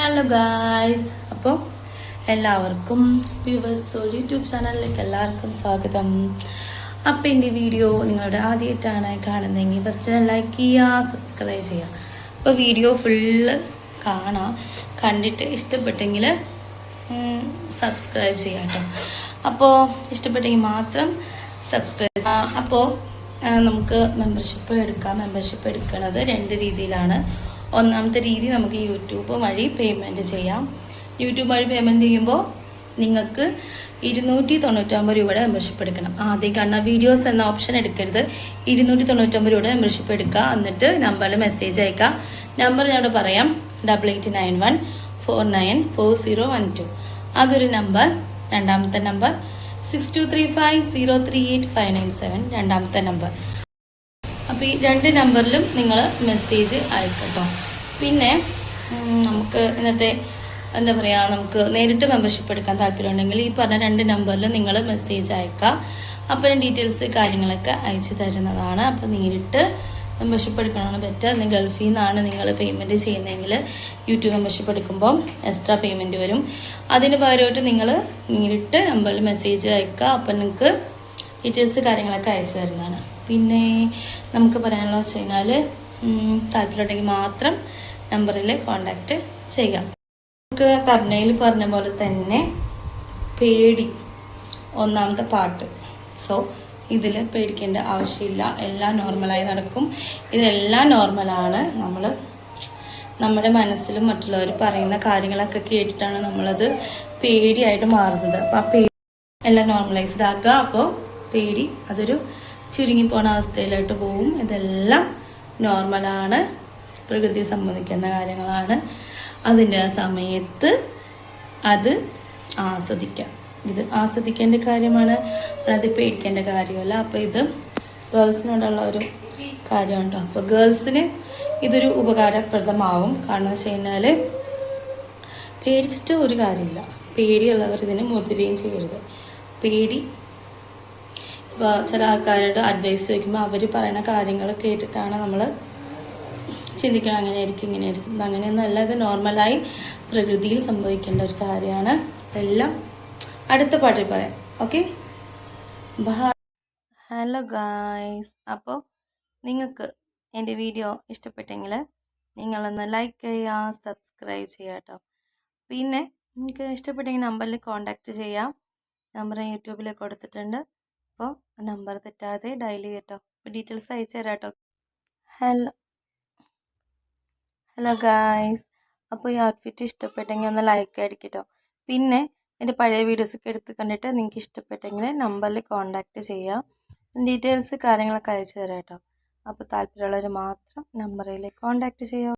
Hello guys, അപ്പോൾ എല്ലാവർക്കും viewers YouTube ചാനലിലേക്ക് എല്ലാവർക്കും സ്വാഗതം. അപ്പോൾ എൻ്റെ വീഡിയോ നിങ്ങളുടെ ആദ്യമായിട്ടാണ് കാണുന്നതെങ്കിൽ ഫസ്റ്റ് ലൈക്ക് ചെയ്യുക, സബ്സ്ക്രൈബ് ചെയ്യുക. അപ്പോൾ വീഡിയോ ഫുള്ള് കാണാം, കണ്ടിട്ട് ഇഷ്ടപ്പെട്ടെങ്കിൽ സബ്സ്ക്രൈബ് ചെയ്യാം കേട്ടോ. അപ്പോൾ ഇഷ്ടപ്പെട്ടെങ്കിൽ മാത്രം സബ്സ്ക്രൈബ് ചെയ്യാം. അപ്പോൾ നമുക്ക് മെമ്പർഷിപ്പ് എടുക്കാം. മെമ്പർഷിപ്പ് എടുക്കുന്നത് രണ്ട് രീതിയിലാണ്. ഒന്നാമത്തെ രീതി നമുക്ക് യൂട്യൂബ് വഴി പേയ്മെൻറ്റ് ചെയ്യാം. യൂട്യൂബ് വഴി പേയ്മെൻറ്റ് ചെയ്യുമ്പോൾ നിങ്ങൾക്ക് 299 രൂപയുടെ മെമ്പർഷിപ്പ് എടുക്കണം. ആദ്യം കാണുന്ന വീഡിയോസ് എന്ന ഓപ്ഷൻ എടുക്കരുത്. 299 രൂപയുടെ മെമ്പർഷിപ്പ് എടുക്കുക. എന്നിട്ട് നമ്പറിൽ മെസ്സേജ് അയക്കുക. നമ്പർ ഞാൻ ഇവിടെ പറയാം, 8891494012. അതൊരു നമ്പർ. രണ്ടാമത്തെ നമ്പർ 6235038597 രണ്ടാമത്തെ നമ്പർ. അപ്പോൾ ഈ രണ്ട് നമ്പറിലും നിങ്ങൾ മെസ്സേജ് അയക്കട്ടോ. പിന്നെ നമുക്ക് ഇന്നത്തെ എന്താ പറയുക, നമുക്ക് നേരിട്ട് മെമ്പർഷിപ്പ് എടുക്കാൻ താല്പര്യമുണ്ടെങ്കിൽ ഈ പറഞ്ഞ രണ്ട് നമ്പറിൽ നിങ്ങൾ മെസ്സേജ് അയക്കുക. അപ്പോൾ ഡീറ്റെയിൽസ് കാര്യങ്ങളൊക്കെ അയച്ചു തരുന്നതാണ്. അപ്പോൾ നേരിട്ട് മെമ്പർഷിപ്പ് എടുക്കണമെന്ന് പറ്റുക. നിങ്ങൾ ഗൾഫിൽ നിന്നാണ് നിങ്ങൾ പേയ്മെൻറ്റ് ചെയ്യുന്നതെങ്കിൽ യൂട്യൂബ് മെമ്പർഷിപ്പ് എടുക്കുമ്പോൾ എക്സ്ട്രാ പേയ്മെൻറ്റ് വരും. അതിന് പകരമായിട്ട് നിങ്ങൾ നേരിട്ട് നമ്പറിൽ മെസ്സേജ് അയക്കുക. അപ്പോൾ നിങ്ങൾക്ക് ഡീറ്റെയിൽസ് കാര്യങ്ങളൊക്കെ അയച്ചു തരുന്നതാണ്. പിന്നെ നമുക്ക് പറയാനുള്ളത് വെച്ച് കഴിഞ്ഞാൽ താല്പര്യമുണ്ടെങ്കിൽ മാത്രം നമ്പറിൽ കോൺടാക്റ്റ് ചെയ്യാം. നമുക്ക് തബ്നയിൽ പറഞ്ഞ പോലെ തന്നെ പേടി ഒന്നാമത്തെ പാർട്ട്. സോ ഇതിൽ പേടിക്കേണ്ട ആവശ്യമില്ല, എല്ലാം നോർമലായി നടക്കും. ഇതെല്ലാം നോർമലാണ്. നമ്മുടെ മനസ്സിലും മറ്റുള്ളവർ പറയുന്ന കാര്യങ്ങളൊക്കെ കേട്ടിട്ടാണ് നമ്മളത് പേടിയായിട്ട് മാറുന്നത്. അപ്പോൾ ആ പേടി എല്ലാം നോർമലൈസ്ഡ് ആക്കുക. അപ്പോൾ പേടി അതൊരു ചുരുങ്ങിപ്പോണ അവസ്ഥയിലായിട്ട് പോവും. ഇതെല്ലാം നോർമലാണ്, പ്രകൃതി സംബന്ധിക്കുന്ന കാര്യങ്ങളാണ്. അതിൻ്റെ സമയത്ത് അത് ആസ്വദിക്കാം. ഇത് ആസ്വദിക്കേണ്ട കാര്യമാണ്, അത് പേടിക്കേണ്ട കാര്യമല്ല. അപ്പോൾ ഇത് ഗേൾസിനോടുള്ള ഒരു കാര്യമുണ്ടോ. അപ്പോൾ ഗേൾസിന് ഇതൊരു ഉപകാരപ്രദമാവും. കാരണം വെച്ച് കഴിഞ്ഞാൽ പേടിച്ചിട്ട് ഒരു കാര്യമില്ല. പേടിയുള്ളവർ ഇതിന് മുതിരുകയും ചെയ്യരുത്. പേടി ഇപ്പോൾ ചില ആൾക്കാരോട് അഡ്വൈസ് ചോദിക്കുമ്പോൾ അവർ പറയുന്ന കാര്യങ്ങൾ കേട്ടിട്ടാണ് നമ്മൾ ചിന്തിക്കണം, അങ്ങനെ ആയിരിക്കും ഇങ്ങനെ ആയിരിക്കും. അങ്ങനെയൊന്നും അല്ല, ഇത് നോർമലായി പ്രകൃതിയിൽ സംഭവിക്കേണ്ട ഒരു കാര്യമാണ്. എല്ലാം അടുത്ത പാട്ടിൽ പറയാം. Okay, by. ഹലോ ഗായ്സ്, അപ്പോൾ നിങ്ങൾക്ക് എൻ്റെ വീഡിയോ ഇഷ്ടപ്പെട്ടെങ്കിൽ നിങ്ങളൊന്ന് ലൈക്ക് ചെയ്യുക, സബ്സ്ക്രൈബ് ചെയ്യുക കേട്ടോ. പിന്നെ നിങ്ങൾക്ക് ഇഷ്ടപ്പെട്ടെങ്കിൽ നമ്പറിൽ കോൺടാക്റ്റ് ചെയ്യാം. നമ്പർ യൂട്യൂബിൽ കൊടുത്തിട്ടുണ്ട്. അപ്പോൾ നമ്പർ തെറ്റാതെ ഡയൽ ചെയ്യട്ടോ. അപ്പോൾ ഡീറ്റെയിൽസ് അയച്ചു തരാം കേട്ടോ. ഹലോ ഗായ്സ്, അപ്പോൾ ഈ ഔട്ട്ഫിറ്റ് ഇഷ്ടപ്പെട്ടെങ്കിൽ ഒന്ന് ലൈക്ക് അടിക്കട്ടോ. പിന്നെ എൻ്റെ പഴയ വീഡിയോസൊക്കെ എടുത്ത് കണ്ടിട്ട് നിങ്ങൾക്ക് ഇഷ്ടപ്പെട്ടെങ്കിൽ നമ്പറിൽ കോൺടാക്റ്റ് ചെയ്യാം. ഡീറ്റെയിൽസ് കാര്യങ്ങളൊക്കെ അയച്ചു തരാം കേട്ടോ. അപ്പോൾ താല്പര്യമുള്ളവർ മാത്രം നമ്പറിൽ കോൺടാക്റ്റ് ചെയ്യാം.